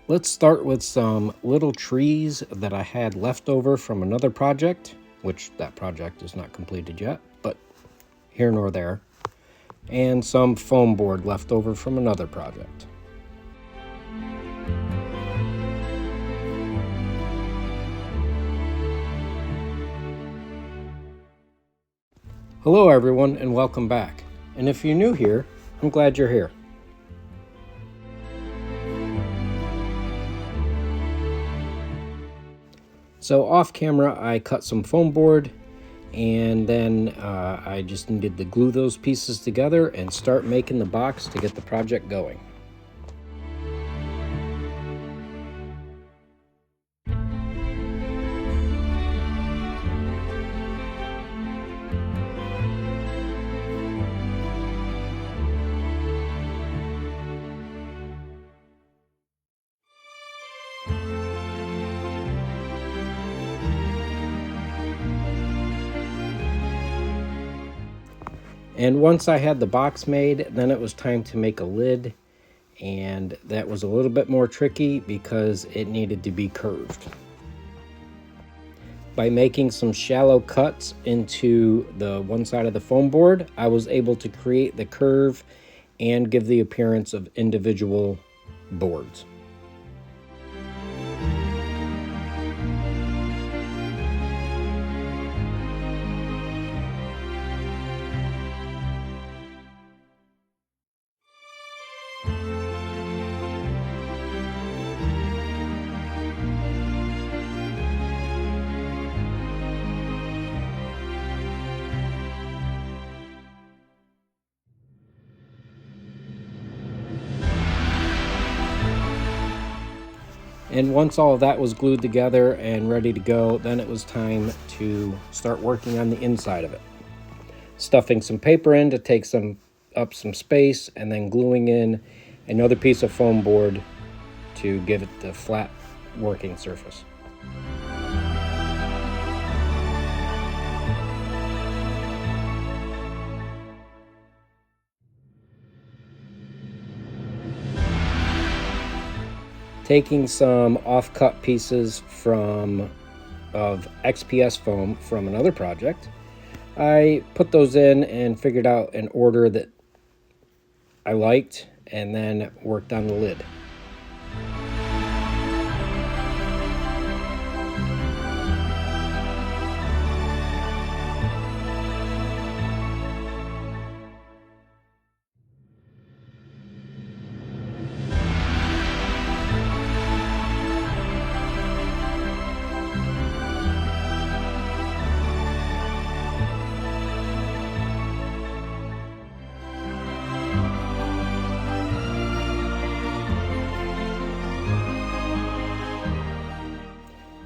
Let's start with some little trees that I had left over from another project, which that project is not completed yet, but here nor there, and some foam board left over from another project. Hello everyone and welcome back. And if you're new here, I'm glad you're here. So off camera, I cut some foam board, and then I just needed to glue those pieces together and start making the box to get the project going. And once I had the box made, then it was time to make a lid, and that was a little bit more tricky because it needed to be curved. By making some shallow cuts into the one side of the foam board, I was able to create the curve and give the appearance of individual boards. And once all of that was glued together and ready to go, then it was time to start working on the inside of it. Stuffing some paper in to take up some space, and then gluing in another piece of foam board to give it the flat working surface. Taking some off-cut pieces of XPS foam from another project, I put those in and figured out an order that I liked, and then worked on the lid.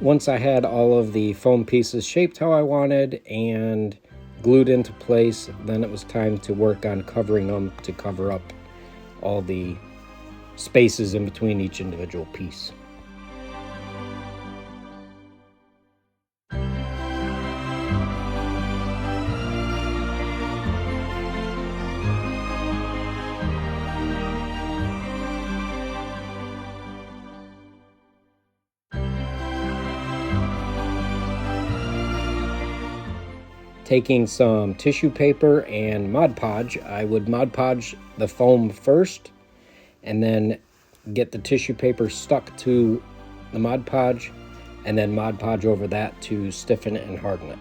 Once I had all of the foam pieces shaped how I wanted and glued into place, then it was time to work on covering them to cover up all the spaces in between each individual piece. Taking some tissue paper and Mod Podge, I would Mod Podge the foam first, and then get the tissue paper stuck to the Mod Podge, and then Mod Podge over that to stiffen it and harden it.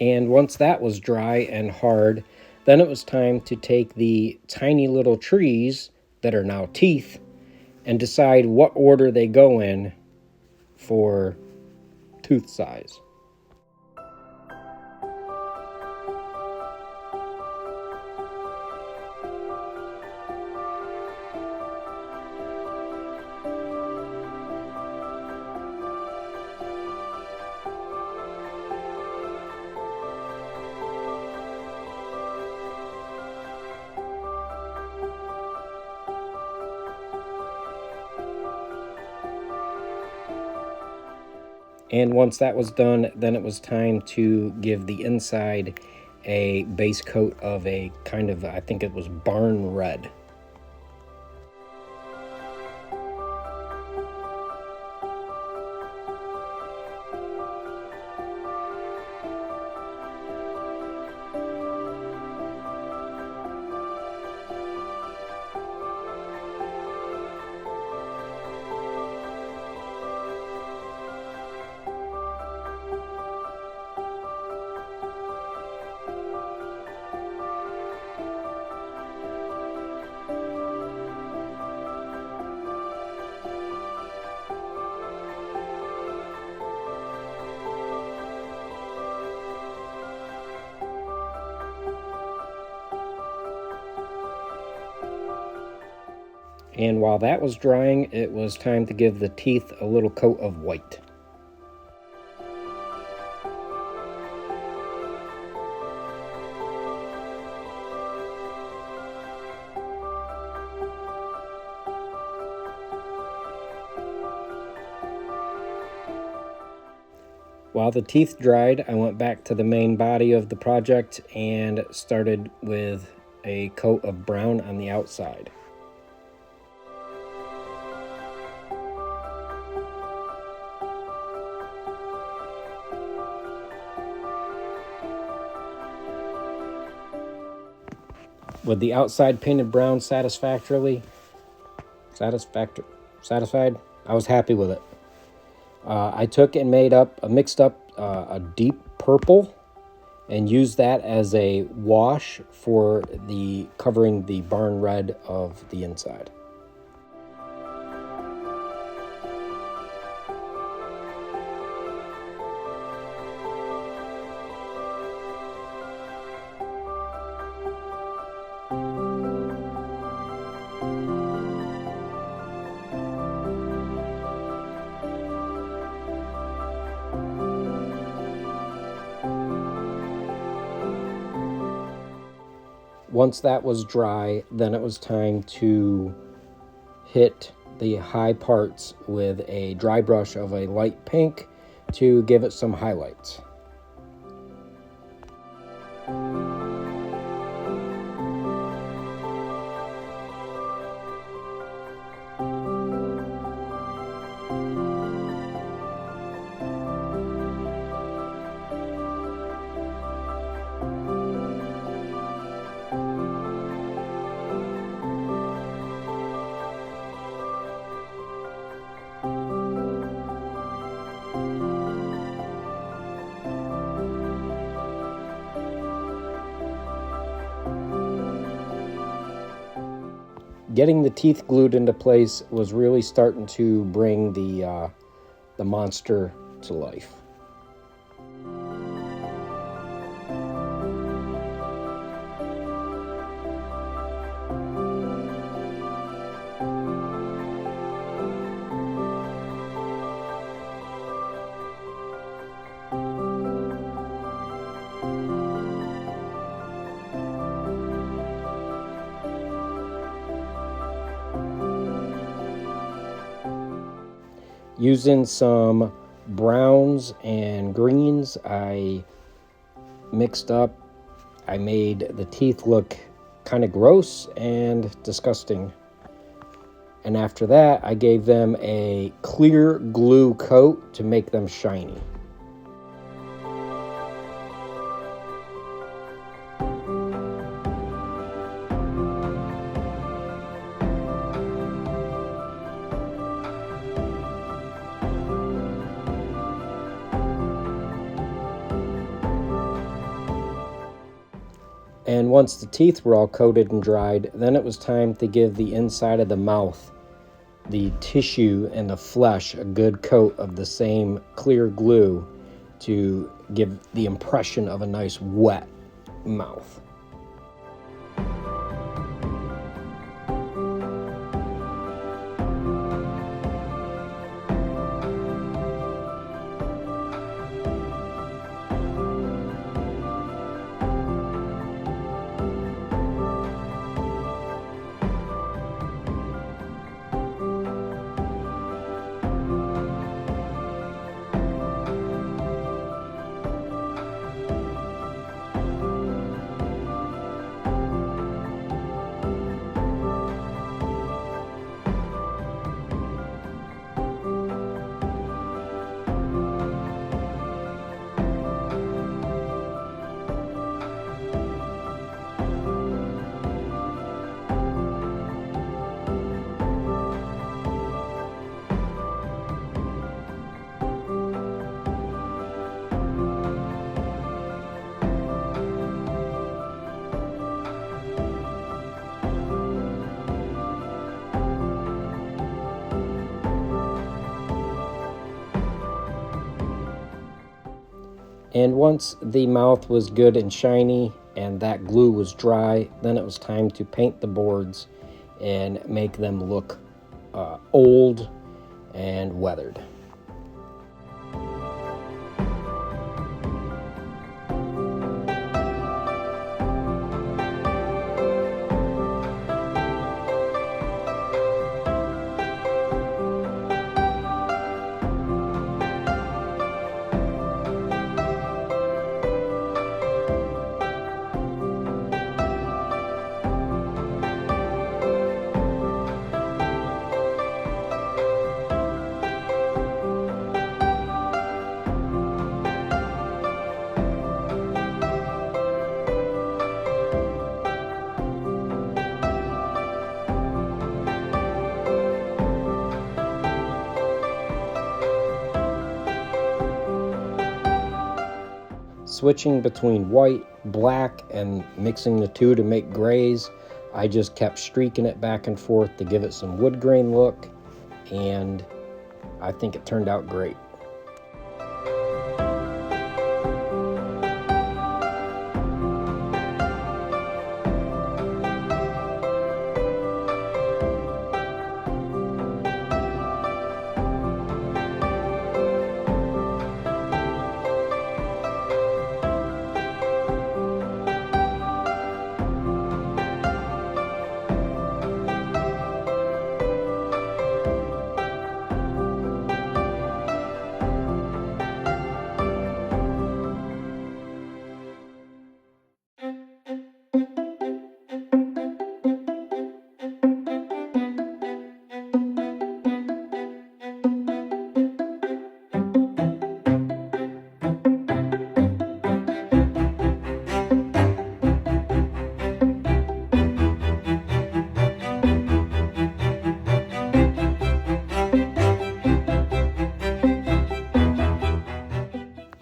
And once that was dry and hard, then it was time to take the tiny little trees that are now teeth and decide what order they go in for tooth size. And once that was done, then it was time to give the inside a base coat of a kind of, I think it was barn red. And while that was drying, it was time to give the teeth a little coat of white. While the teeth dried, I went back to the main body of the project and started with a coat of brown on the outside. With the outside painted brown satisfied, I was happy with it. I took and mixed up a deep purple and used that as a wash for covering the barn red of the inside. Once that was dry, then it was time to hit the high parts with a dry brush of a light pink to give it some highlights. Getting the teeth glued into place was really starting to bring the monster to life. Using some browns and greens I mixed up, I made the teeth look kind of gross and disgusting. And after that, I gave them a clear glue coat to make them shiny. And once the teeth were all coated and dried, then it was time to give the inside of the mouth, the tissue and the flesh, a good coat of the same clear glue to give the impression of a nice wet mouth. And once the mouth was good and shiny and that glue was dry, then it was time to paint the boards and make them look old and weathered. Switching between white, black, and mixing the two to make grays, I just kept streaking it back and forth to give it some wood grain look, and I think it turned out great.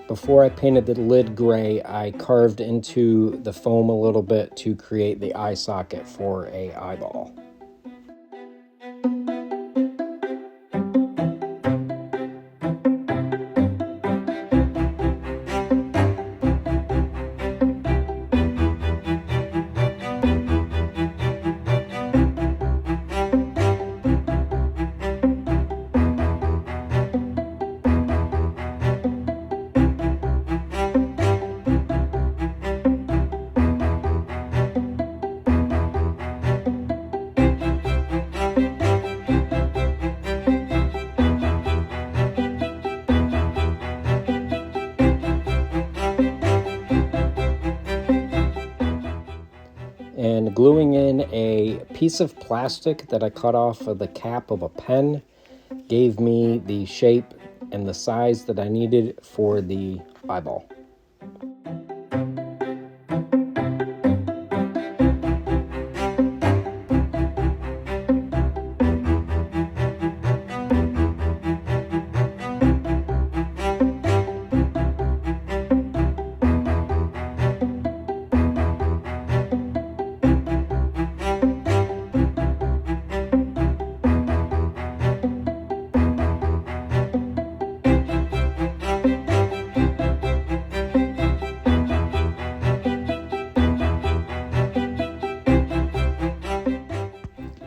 Before I painted the lid gray, I carved into the foam a little bit to create the eye socket for an eyeball. And gluing in a piece of plastic that I cut off of the cap of a pen gave me the shape and the size that I needed for the eyeball.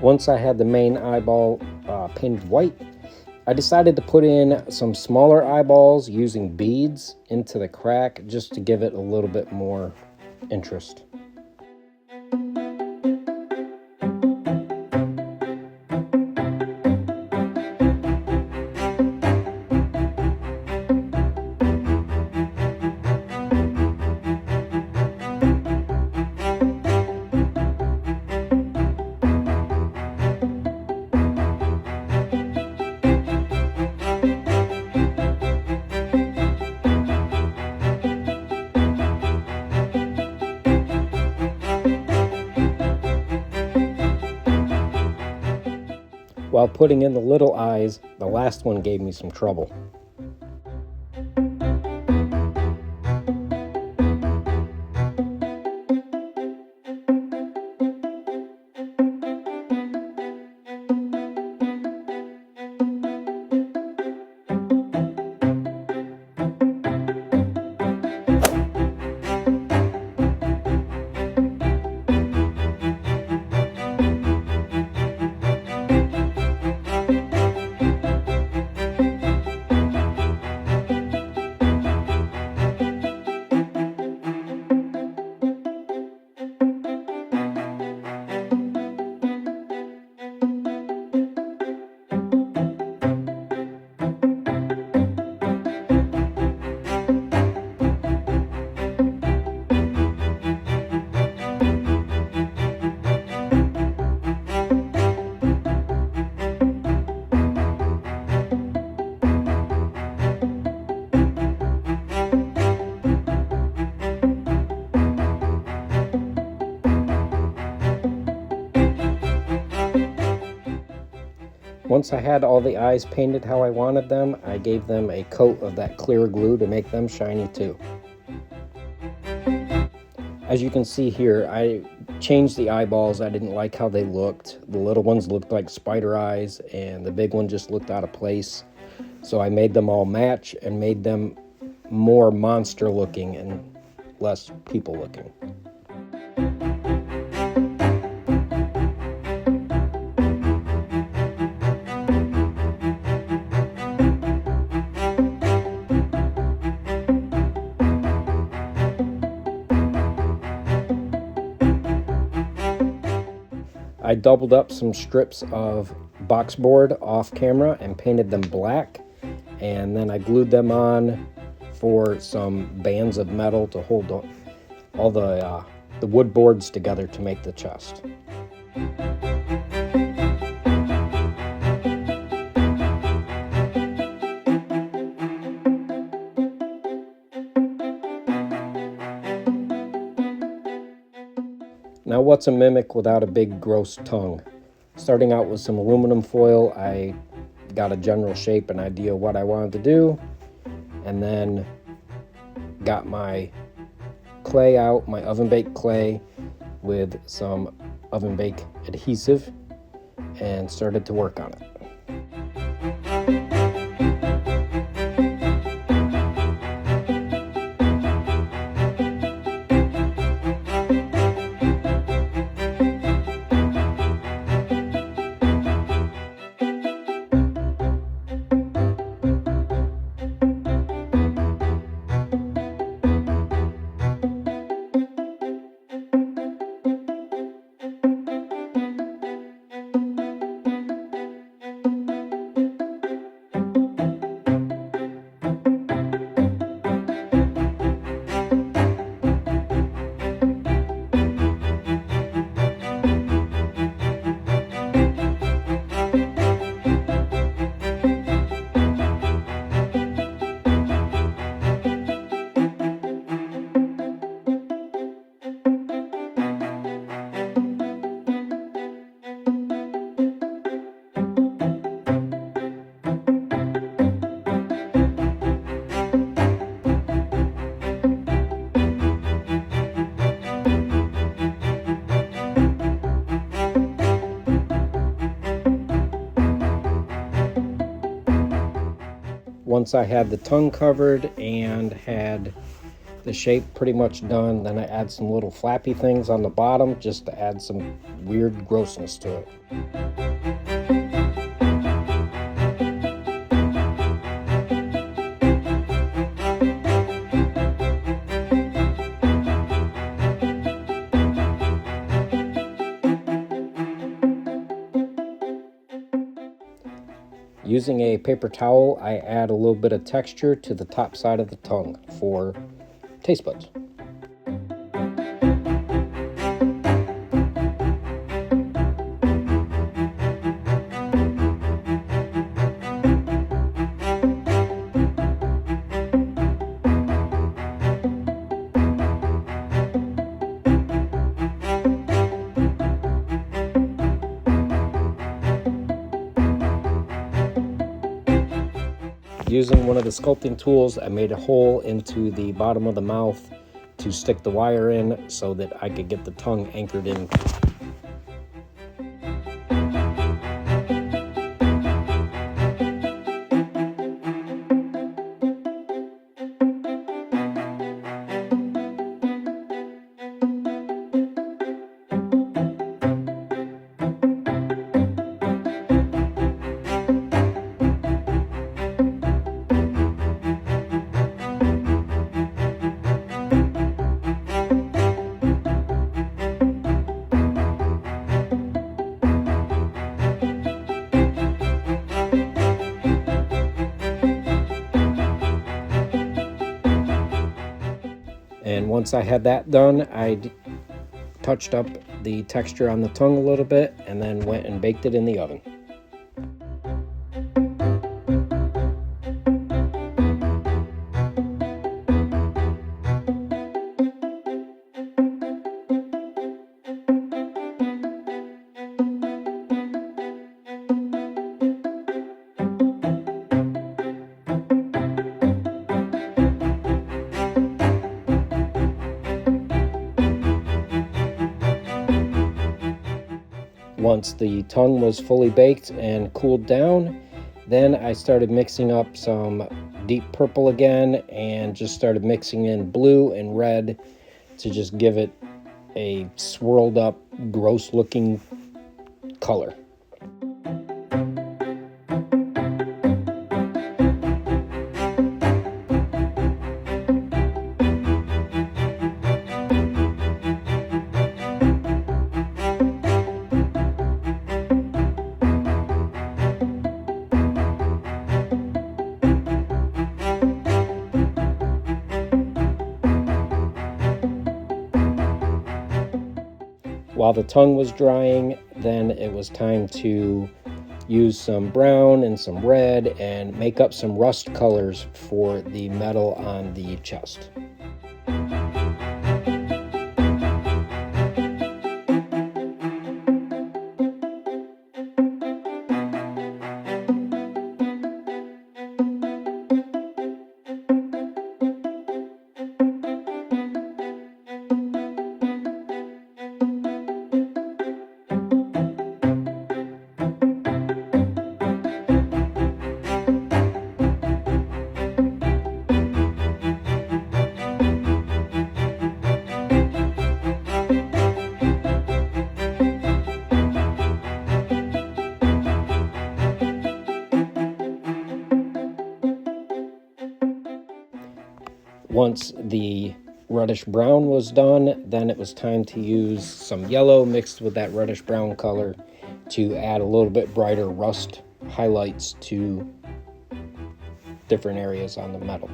Once I had the main eyeball painted white, I decided to put in some smaller eyeballs using beads into the crack just to give it a little bit more interest. While putting in the little eyes, the last one gave me some trouble. Once I had all the eyes painted how I wanted them, I gave them a coat of that clear glue to make them shiny too. As you can see here, I changed the eyeballs. I didn't like how they looked. The little ones looked like spider eyes and the big one just looked out of place. So I made them all match and made them more monster looking and less people looking. I doubled up some strips of boxboard off camera and painted them black, and then I glued them on for some bands of metal to hold all the wood boards together to make the chest. Now what's a mimic without a big gross tongue? Starting out with some aluminum foil, I got a general shape and idea of what I wanted to do, and then got my clay out, my oven baked clay with some oven bake adhesive, and started to work on it. Once I had the tongue covered and had the shape pretty much done, then I add some little flappy things on the bottom just to add some weird grossness to it. Using a paper towel, I add a little bit of texture to the top side of the tongue for taste buds. Using one of the sculpting tools, I made a hole into the bottom of the mouth to stick the wire in so that I could get the tongue anchored in. And once I had that done, I touched up the texture on the tongue a little bit and then went and baked it in the oven. Once the tongue was fully baked and cooled down, then I started mixing up some deep purple again and just started mixing in blue and red to just give it a swirled up, gross looking color. While the tongue was drying, then it was time to use some brown and some red and make up some rust colors for the metal on the chest. Once the reddish brown was done, then it was time to use some yellow mixed with that reddish brown color to add a little bit brighter rust highlights to different areas on the metal.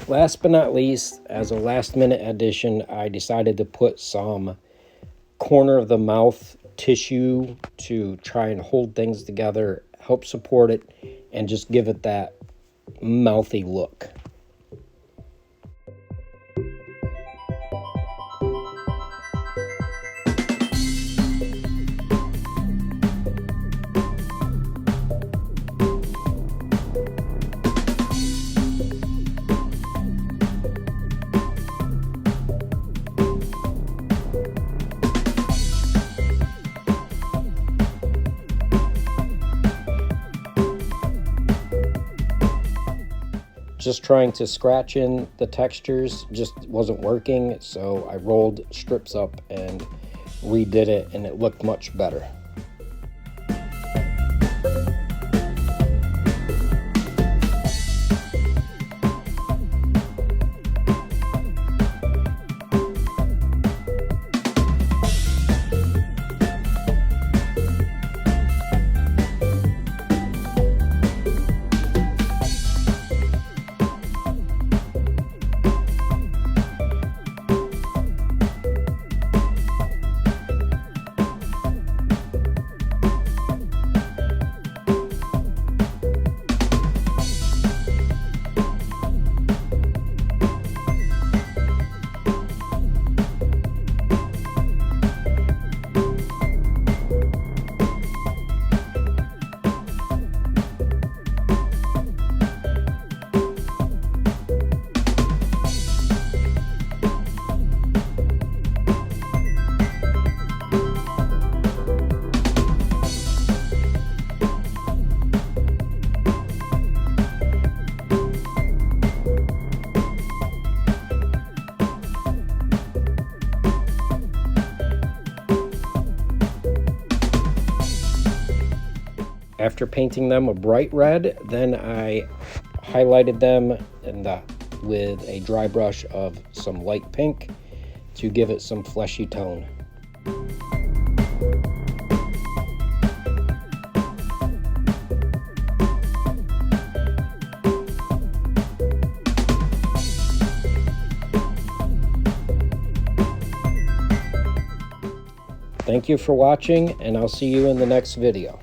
Last but not least, as a last minute addition, I decided to put some corner of the mouth tissue to try and hold things together, help support it, and just give it that mouthy look. Just trying to scratch in the textures just wasn't working, so I rolled strips up and redid it, and it looked much better. After painting them a bright red, then I highlighted them with a dry brush of some light pink to give it some fleshy tone. Thank you for watching, and I'll see you in the next video.